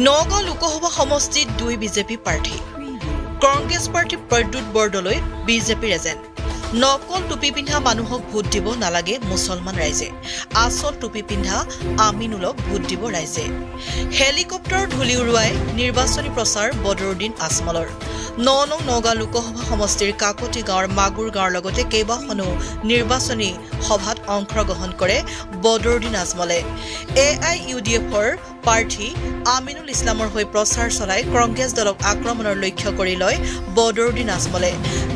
নগাঁও লোকসভা সমষ্টিত 2 বিজেপি প্ৰাৰ্থী কংগ্ৰেছ প্ৰাৰ্থী প্ৰদ্যুৎ বৰদলৈ বিজেপিৰ এজেণ্ট নকল টুপি পিন্ধা মানুহক ভোট দিব নালাগে মুছলমান ৰাইজে আসল টুপি পিন্ধা আমিনুলক ভোট দিব ৰাইজে হেলিকপ্টাৰ ধুলি উৰুৱাই নিৰ্বাচনী প্ৰচাৰ বদৰুদ্দিন আজমলৰ নগাঁও লোকসভা সমষ্টিৰ কাকতি গাঁৱৰ মাগুৰ গাঁৱৰ লগতে কেইবাখনো নিৰ্বাচনী সভাত অংশগ্ৰহণ কৰে বদৰুদ্দিন আজমলে AIUDFৰ প্ৰাৰ্থী আমিনুল ইছলামৰ হৈ প্ৰচাৰ চলাই কংগ্ৰেছ দলক আক্ৰমণৰ লক্ষ্য কৰি লয় বদৰুদ্দিন আজমলে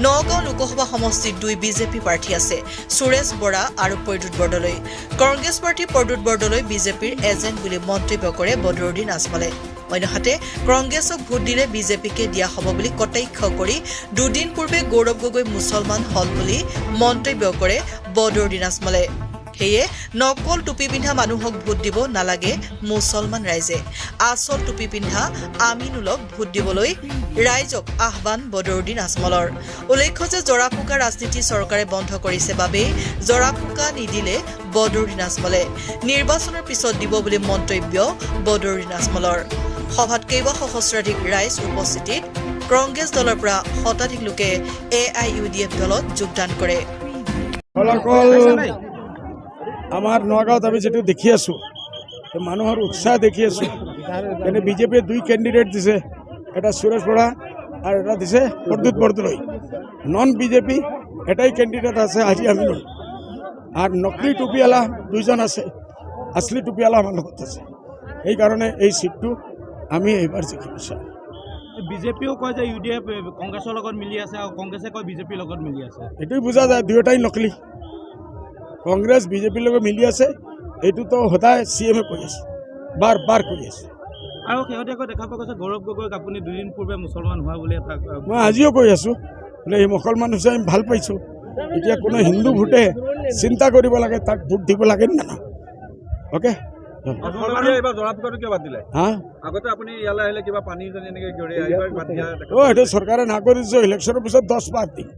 নগাঁও লোকসভা সমষ্টিত 2 বিজেপি প্ৰাৰ্থী আছে সুৰেশ বৰা আৰু প্ৰদ্যুৎ বৰদলৈ কংগ্ৰেছ প্ৰাৰ্থী প্ৰদ্যুৎ বৰদলৈ বিজেপিৰ এজেণ্ট বুলি মন্তব্য কৰে বদৰুদ্দিন আজমলে অন্যহাতে কংগ্ৰেছক ভোট দিলে বিজেপিকে দিয়া হ'ব বুলি কটাক্ষ কৰি দুদিন পূৰ্বে গৌৰৱ গগৈ মুছলমান হল বুলি মন্তব্য কৰে বদৰুদ্দিন আজমলে হেয়ে নকল টুপি পিন্ধা মানুহক ভোট দিব নালাগে মুছলমান ৰাইজে আসল টুপি পিন্ধা আমিনুলক ভোট দিবলৈ ৰাইজক আহ্বান বদৰুদ্দিন আজমলৰ উল্লেখ্য যে জৰাফুকা ৰাজনীতি চৰকাৰে বন্ধ কৰিছে বাবে জৰাফুকা নিদিলে বদৰুদ্দিন আজমলে নিৰ্বাচনৰ পিছত দিব বুলি মন্তব্য বদৰুদ্দিন আজমলৰ সভাত কেইবা সহস্ৰাধিক ৰাইজ উপস্থিতিত কংগ্ৰেছ দলৰ পৰা শতাধিক লোকে AIUDF দলত যোগদান কৰে আমাৰ নগাঁৱত আমি যেটা দেখি আছো মানুহৰ উৎসাহ দেখি আছো এনে বিজেপিয়ে 2 ক্যান্ডিডেট দিছে এটা সুরেশ বরা আর এটা দিছে প্রদ্যুৎ বরদলৈ নন বিজেপি এটাই ক্যান্ডিডেট আছে আজি আমিনুল আর নকলি টুপিওয়ালা 2 জন আছে আসলি টুপিওয়ালা আমার লগত আছে এই কারণে এই সিটটো আমি এবাৰ জিকিম বিজেপিও কয় যে UDF কংগ্ৰেছৰ লগত মিলি আছে আৰু কংগ্ৰেছে কয় বিজেপিৰ লগত মিলি আছে এটাই বুঝা যায় দুয়োটাই নকলি কংগ্ৰেস বিজেপিৰ লগে মিলি আছে এইটো তো সদায় CMে কৈ আছে বাৰ কৈ আছে আৰু শেহতীয়াকৈ দেখা পোৱা গৈছে গৌৰৱ গগৈক আপুনি 2 দিন পূৰ্বে মুছলমান হোৱা বুলি মই আজিও কৈ আছো বোলে এই মুছলমান হৈছে আমি ভাল পাইছো এতিয়া কোনো হিন্দু ভোটে চিন্তা কৰিব লাগে তাক ভোট দিব লাগে না ওকে এইবাৰ জৰাফুকাটো কিয় বাদ দিলে আগতে আপুনি ইয়ালৈ আহিলে কিবা পানী এনেকৈ এইবাৰ বাদ দিয়া এইটো চৰকাৰে না কৰিছে ইলেকশ্যনৰ পিছত 10 বাৰ দিম